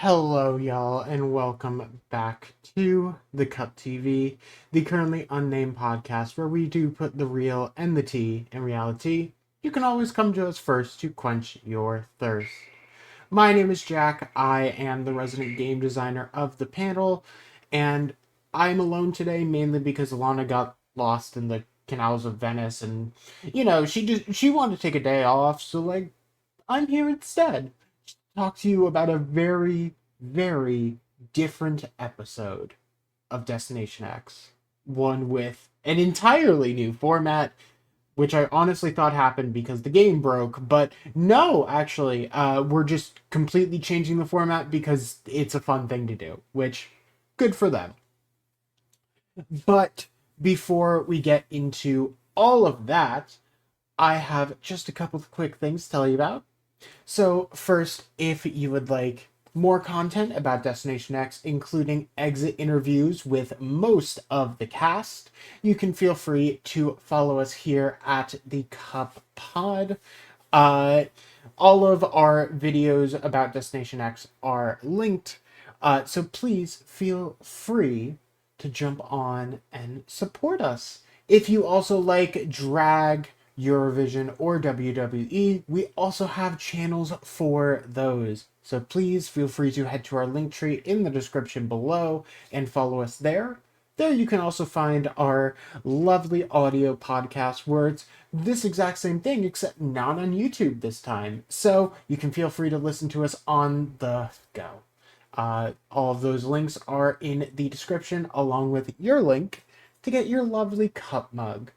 Hello, y'all, and welcome back to the Cup TV, the Currently Unnamed Podcast, where we do put the real and the tea in reality. You can always come to us first to quench your thirst. My name is Jack. I am the resident game designer of the panel, and I'm alone today mainly because Alana got lost in the canals of Venice, and she wanted to take a day off, so I'm here instead talk to you about a very, very different episode of Destination X. One with an entirely new format, which I honestly thought happened because the game broke. But no, actually, we're just completely changing the format because it's a fun thing to do, which, good for them. But before we get into all of that, I have just a couple of quick things to tell you about. So, first, if you would like more content about Destination X, including exit interviews with most of the cast, you can feel free to follow us here at the Cup Pod. All of our videos about Destination X are linked, so please feel free to jump on and support us. If you also like drag, Eurovision, or WWE, we also have channels for those. So please feel free to head to our link tree in the description below and follow us there. There you can also find our lovely audio podcast where it's this exact same thing except not on YouTube this time. So you can feel free to listen to us on the go. All of those links are in the description along with your link to get your lovely cup mug.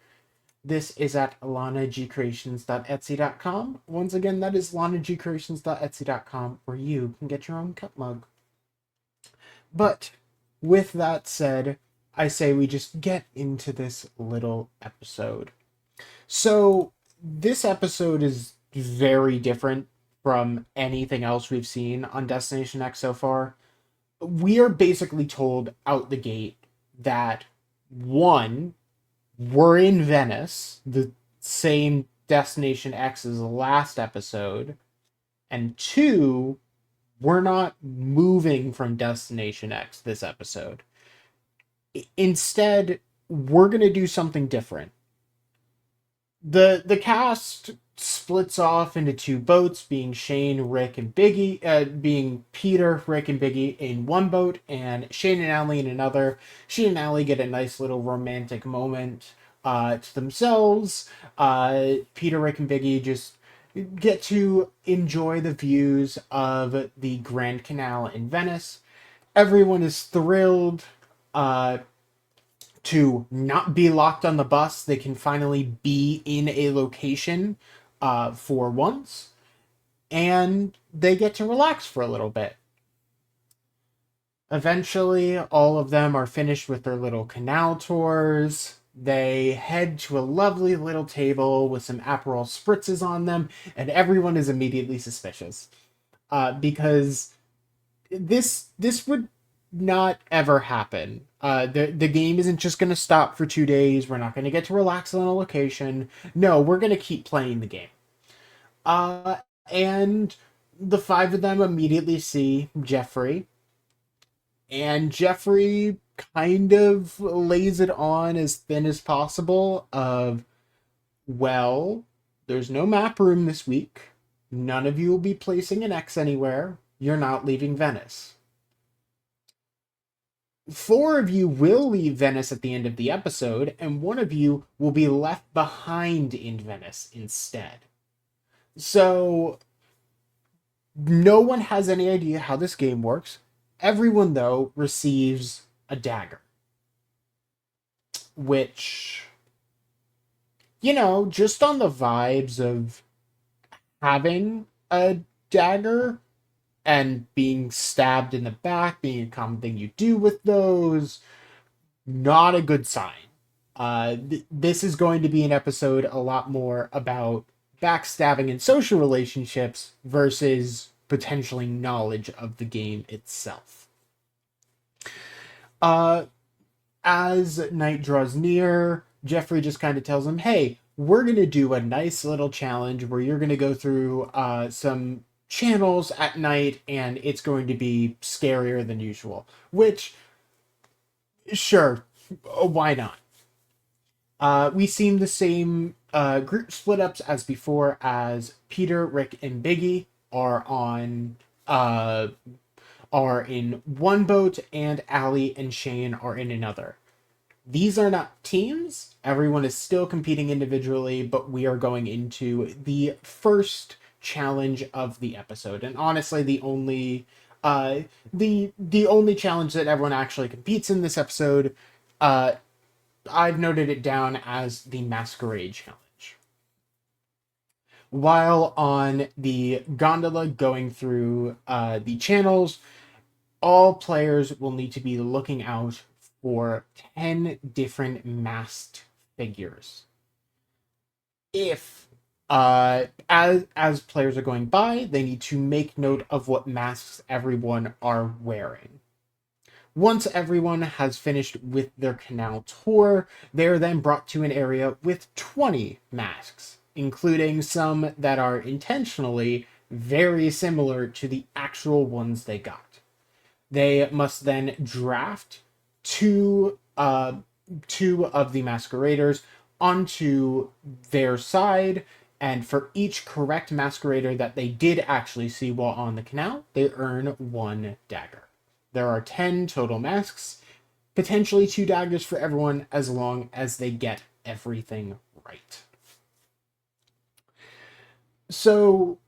This is at lanagcreations.etsy.com. Once again, that is lanagcreations.etsy.com where you can get your own cup mug. But with that said, I say we just get into this little episode. So, this episode is very different from anything else we've seen on Destination X so far. We are basically told out the gate that one, we're in Venice, the same Destination X as the last episode, and two, we're not moving from Destination X this episode. Instead, we're going to do something different. The cast splits off into two boats, being Shane, Rick, and Biggie, being Peter, Rick, and Biggie in one boat, and Shane and Allie in another. Shane and Allie get a nice little romantic moment to themselves. Peter, Rick, and Biggie just get to enjoy the views of the Grand Canal in Venice. Everyone is thrilled to not be locked on the bus. They can finally be in a location for once, and they get to relax for a little bit. Eventually, all of them are finished with their little canal tours. They head to a lovely little table with some Aperol spritzes on them, and everyone is immediately suspicious. Because this would not ever happen. The game isn't just going to stop for 2 days. We're not going to get to relax on a location. No, we're going to keep playing the game. And the five of them immediately see Jeffrey. And Jeffrey kind of lays it on as thin as possible of, well, there's no map room this week. None of you will be placing an X anywhere. You're not leaving Venice. 4 of you will leave Venice at the end of the episode, and 1 of you will be left behind in Venice instead. So, no one has any idea how this game works. Everyone, though, receives a dagger. Which, just on the vibes of having a dagger and being stabbed in the back, being a common thing you do with those, not a good sign. This is going to be an episode a lot more about backstabbing in social relationships versus potentially knowledge of the game itself. As night draws near, Jeffrey just kind of tells him, hey, we're going to do a nice little challenge where you're going to go through some channels at night, and it's going to be scarier than usual. Which, sure, why not? We've seen the same group split ups as before, as Peter, Rick, and Biggie uh, are in one boat, and Allie and Shane are in another. These are not teams. Everyone is still competing individually, but we are going into the first challenge of the episode, and honestly, uh, the only challenge that everyone actually competes in this episode. Uh, I've noted it down as the Masquerade Challenge. While on the gondola going through the channels, all players will need to be looking out for 10 different masked figures. If as players are going by, they need to make note of what masks everyone are wearing. Once everyone has finished with their canal tour, they are then brought to an area with 20 masks, including some that are intentionally very similar to the actual ones they got. They must then draft two of the masqueraders onto their side, and for each correct masquerader that they did actually see while on the canal, they earn 1 dagger. There are 10 total masks, potentially 2 daggers for everyone, as long as they get everything right. So,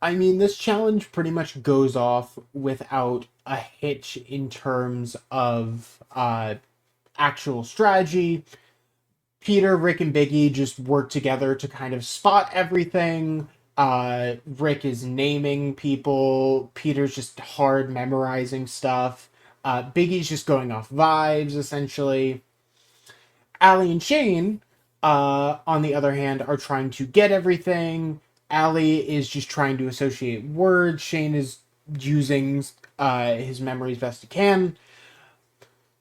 I mean, this challenge pretty much goes off without a hitch in terms of actual strategy. Peter, Rick, and Biggie just work together to kind of spot everything. Rick is naming people. Peter's just hard memorizing stuff. Biggie's just going off vibes, essentially. Allie and Shane, on the other hand, are trying to get everything. Allie is just trying to associate words. Shane is using his memory as best he can.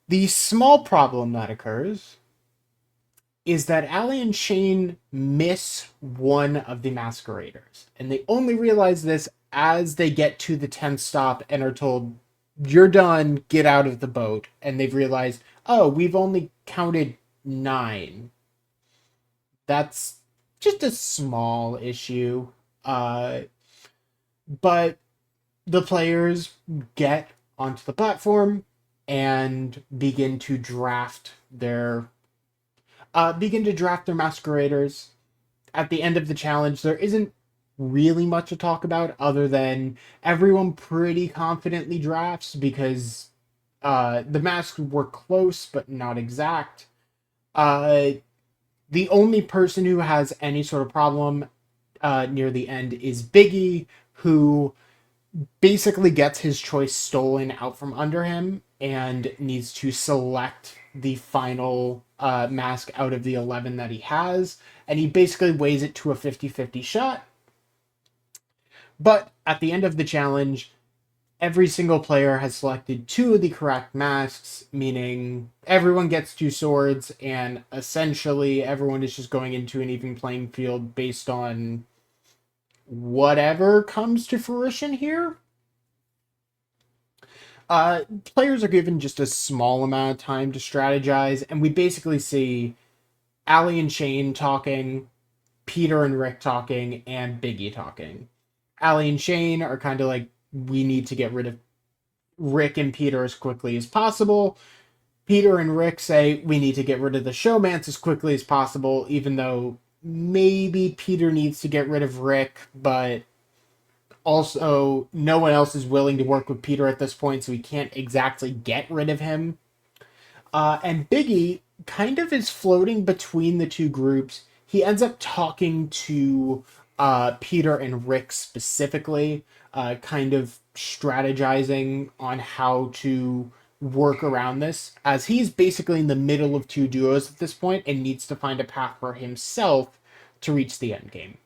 The small problem that occurs is that Allie and Shane miss one of the masqueraders. And they only realize this as they get to the 10th stop and are told, "You're done, get out of the boat." And they've realized, oh, we've only counted 9. That's just a small issue. But the players get onto the platform and begin to draft their masqueraders. At the end of the challenge, there isn't really much to talk about other than everyone pretty confidently drafts, because the masks were close but not exact. The only person who has any sort of problem near the end is Biggie, who basically gets his choice stolen out from under him and needs to select the final mask out of the 11 that he has. And he basically weighs it to a 50-50 shot. But at the end of the challenge, every single player has selected 2 of the correct masks, meaning everyone gets 2 swords, and essentially everyone is just going into an even playing field based on whatever comes to fruition here. Players are given just a small amount of time to strategize, and we basically see Allie and Shane talking, Peter and Rick talking, and Biggie talking. Allie and Shane are kind of like, we need to get rid of Rick and Peter as quickly as possible. Peter and Rick say we need to get rid of the showmance as quickly as possible, even though maybe Peter needs to get rid of Rick, but also no one else is willing to work with Peter at this point, so we can't exactly get rid of him. And Biggie kind of is floating between the two groups. He ends up talking to Peter and Rick specifically, kind of strategizing on how to work around this, as he's basically in the middle of 2 duos at this point and needs to find a path for himself to reach the end game.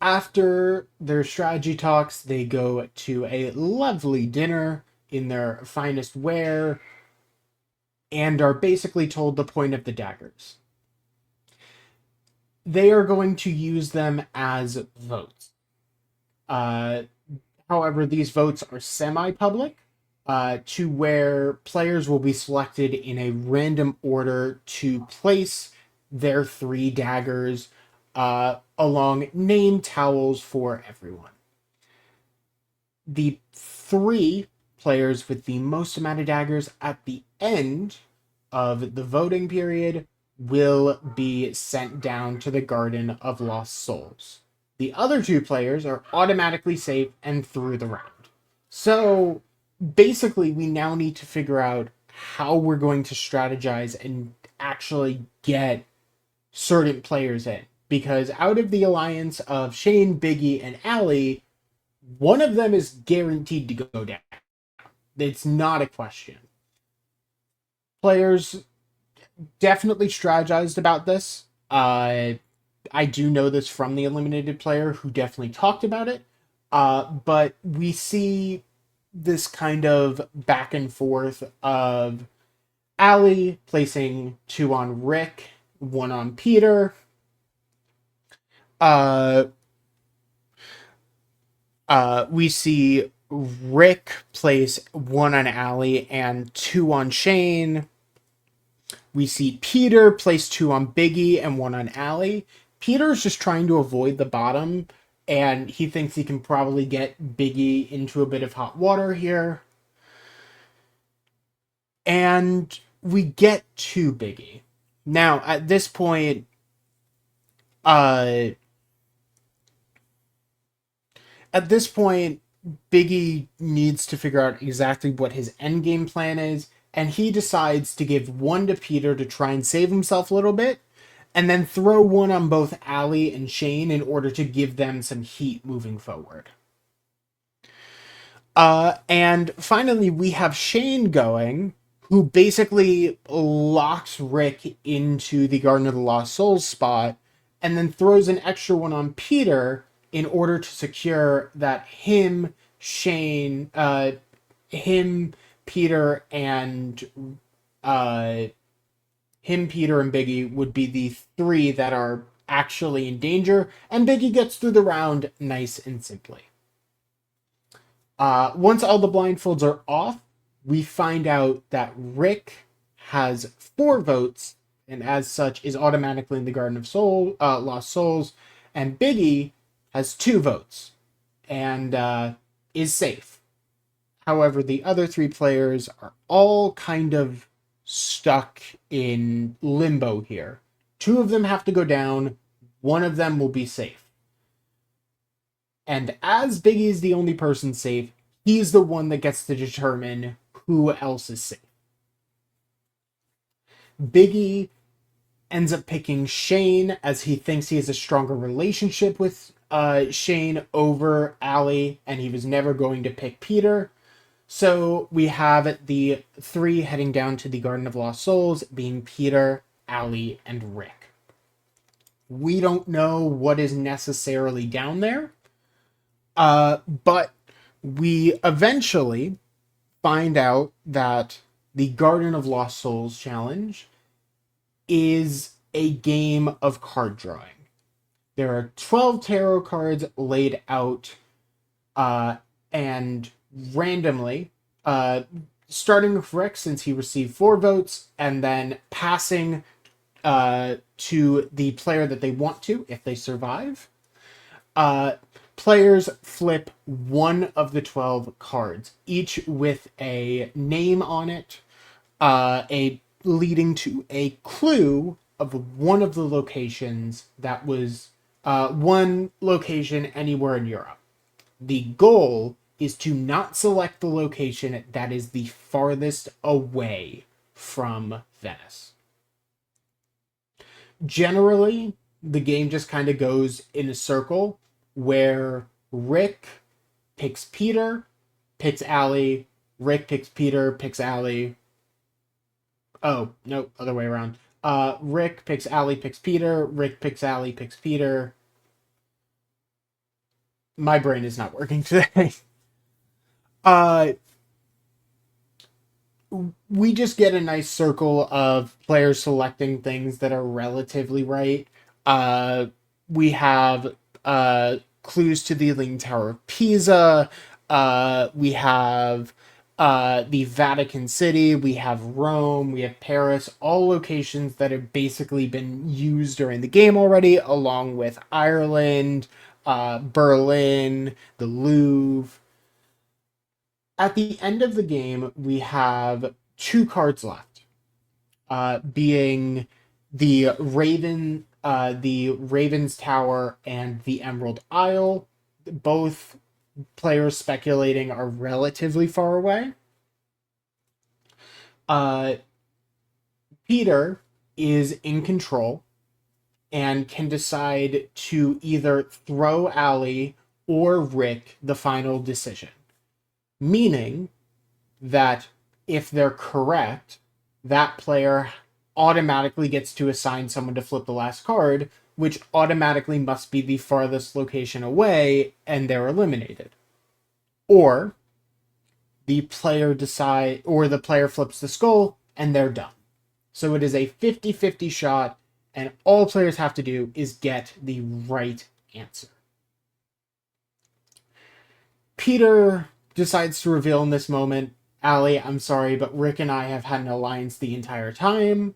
After their strategy talks, they go to a lovely dinner in their finest wear and are basically told the point of the daggers. they are going to use them as votes. Uh, However, these votes are semi-public, to where players will be selected in a random order to place their three daggers along name towels for everyone. The three players with the most amount of daggers at the end of the voting period will be sent down to the Garden of Lost Souls. The other two players are automatically safe and through the round. So basically, we now need to figure out how we're going to strategize and actually get certain players in. Because out of the alliance of Shane, Biggie, and Allie, one of them is guaranteed to go down. It's not a question. Players definitely strategized about this. I do know this from the eliminated player who definitely talked about it. But we see this kind of back and forth of Allie placing 2 on Rick, 1 on Peter. We see Rick place 1 on Allie and 2 on Shane. We see Peter place 2 on Biggie and 1 on Allie. Peter's just trying to avoid the bottom, and he thinks he can probably get Biggie into a bit of hot water here. And we get to Biggie. Now, at this point, Biggie needs to figure out exactly what his endgame plan is, and he decides to give 1 to Peter to try and save himself a little bit, and then throw 1 on both Allie and Shane in order to give them some heat moving forward. And finally, we have Shane going, who basically locks Rick into the Garden of the Lost Souls spot, and then throws an extra 1 on Peter in order to secure that him, Shane, Peter, and Biggie would be the 3 that are actually in danger, and Biggie gets through the round nice and simply. Once all the blindfolds are off, we find out that Rick has 4 votes, and as such is automatically in the Garden of Lost Souls, and Biggie has 2 votes, and is safe. However, the other 3 players are all kind of stuck in limbo here. 2 of them have to go down, 1 of them will be safe. And as Biggie is the only person safe, he's the one that gets to determine who else is safe. Biggie ends up picking Shane as he thinks he has a stronger relationship with Shane over Allie, and he was never going to pick Peter. So we have the 3 heading down to the Garden of Lost Souls, being Peter, Allie, and Rick. We don't know what is necessarily down there, but we eventually find out that the Garden of Lost Souls challenge is a game of card drawing. There are 12 tarot cards laid out, and randomly, starting with Rick since he received 4 votes, and then passing to the player that they want to if they survive. Players flip 1 of the 12 cards, each with a name on it, leading to a clue of one of the locations that was one location anywhere in Europe. The goal is to not select the location that is the farthest away from Venice. Generally, the game just kind of goes in a circle where Rick picks Peter, picks Allie, Rick picks Peter, picks Allie. Oh, no, other way around. Rick picks Allie, picks Peter, Rick picks Allie, picks Peter. My brain is not working today. We just get a nice circle of players selecting things that are relatively right. Uh, we have clues to the Leaning Tower of Pisa. We have the Vatican City. We have Rome. We have Paris. All locations that have basically been used during the game already, along with Ireland, Berlin, the Louvre. At the end of the game, we have two cards left, being the Raven's Tower, and the Emerald Isle. Both players speculating are relatively far away. Uh, Peter is in control and can decide to either throw Allie or Rick the final decision, meaning that if they're correct, that player automatically gets to assign someone to flip the last card, which automatically must be the farthest location away, and they're eliminated. Or the player flips the skull and they're done. So it is a 50-50 shot, and all players have to do is get the right answer. Peter decides to reveal in this moment, Allie, I'm sorry, but Rick and I have had an alliance the entire time,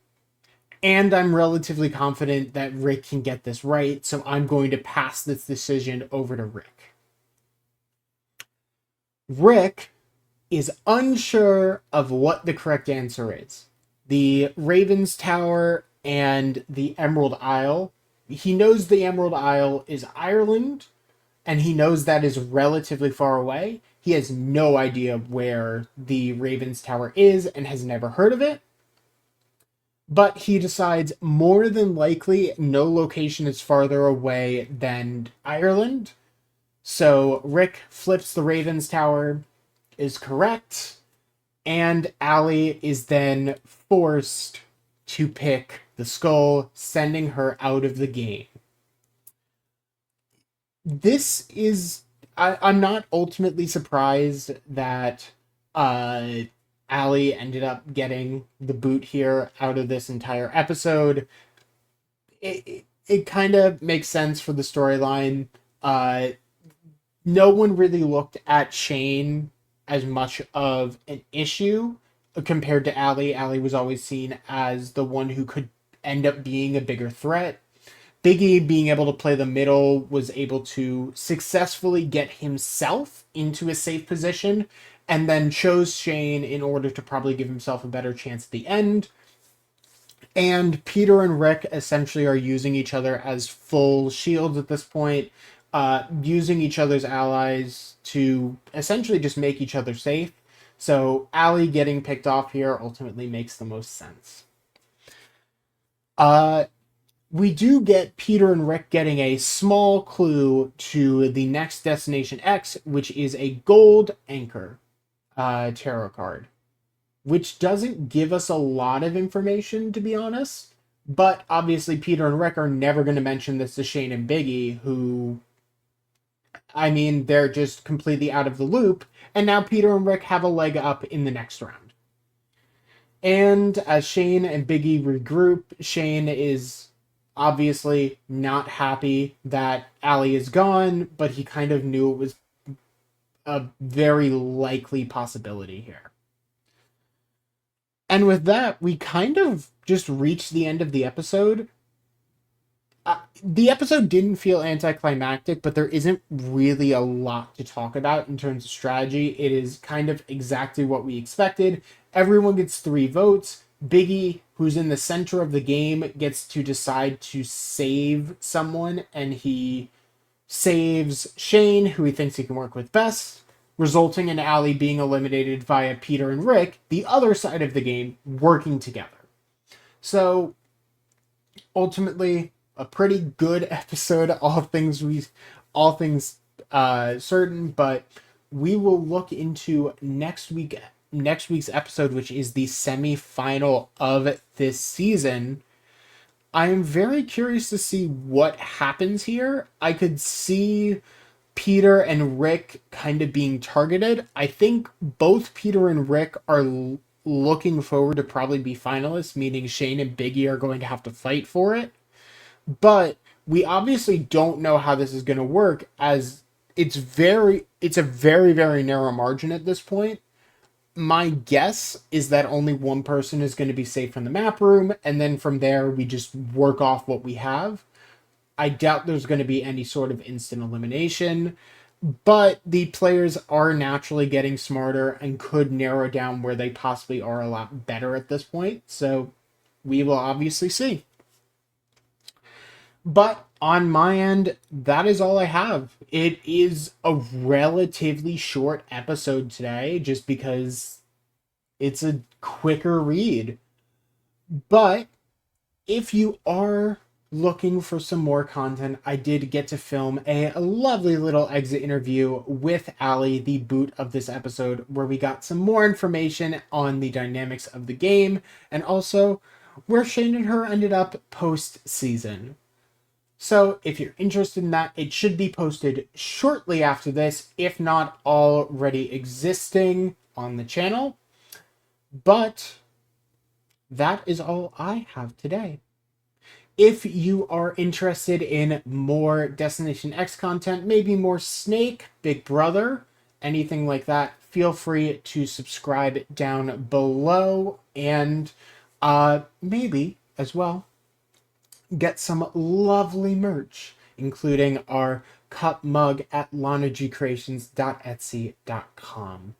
and I'm relatively confident that Rick can get this right, so I'm going to pass this decision over to Rick. Rick is unsure of what the correct answer is. The Raven's Tower and the Emerald Isle. He knows the Emerald Isle is Ireland, and he knows that is relatively far away. He has no idea where the Raven's Tower is and has never heard of it. But he decides more than likely no location is farther away than Ireland. So Rick flips the Raven's Tower, is correct, and Allie is then forced to pick the skull, sending her out of the game. This is... I'm not ultimately surprised that Allie ended up getting the boot here out of this entire episode. It kind of makes sense for the storyline. No one really looked at Shane as much of an issue compared to Allie. Allie was always seen as the one who could end up being a bigger threat. Biggie, being able to play the middle, was able to successfully get himself into a safe position, and then chose Shane in order to probably give himself a better chance at the end. And Peter and Rick essentially are using each other as full shields at this point, using each other's allies to essentially just make each other safe. So Allie getting picked off here ultimately makes the most sense. We do get Peter and Rick getting a small clue to the next Destination X, which is a gold anchor tarot card, which doesn't give us a lot of information, to be honest. But obviously Peter and Rick are never going to mention this to Shane and Biggie, who, I mean, they're just completely out of the loop. And now Peter and Rick have a leg up in the next round. And as Shane and Biggie regroup, Shane is obviously not happy that Allie is gone, but he kind of knew it was a very likely possibility here. And with that, we kind of just reached the end of the episode. The episode didn't feel anticlimactic, but there isn't really a lot to talk about in terms of strategy. It is kind of exactly what we expected. Everyone gets 3 votes. Biggie, who's in the center of the game, gets to decide to save someone, and he saves Shane, who he thinks he can work with best, resulting in Allie being eliminated via Peter and Rick, the other side of the game, working together. So, ultimately, a pretty good episode, all things certain, but we will look into next week's episode, which is the semi-final of this season. I am very curious to see what happens here. I could see Peter and Rick kind of being targeted. I think both Peter and Rick are looking forward to probably be finalists, meaning Shane and Biggie are going to have to fight for it. But We obviously don't know how this is going to work, as it's a very, very narrow margin at this point. My guess is that only one person is going to be safe from the map room, and then from there we just work off what we have. I doubt there's going to be any sort of instant elimination, but the players are naturally getting smarter and could narrow down where they possibly are a lot better at this point. So we will obviously see. But on my end, that is all I have. It is a relatively short episode today just because it's a quicker read. But if you are looking for some more content, I did get to film a lovely little exit interview with Allie, the boot of this episode, where we got some more information on the dynamics of the game and also where Shane and her ended up post-season. So if you're interested in that, it should be posted shortly after this, if not already existing on the channel. But that is all I have today. If you are interested in more Destination X content, maybe more Snake, Big Brother, anything like that, feel free to subscribe down below and maybe as well get some lovely merch, including our cup mug at lanagcreations.etsy.com.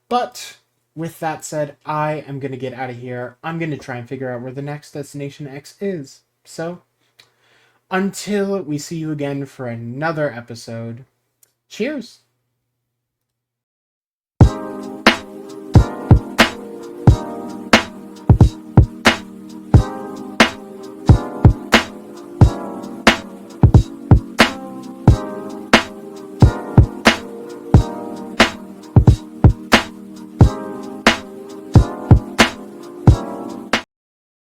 But with that said, I am going to get out of here. I'm going to try and figure out where the next Destination X is. So, until we see you again for another episode, cheers!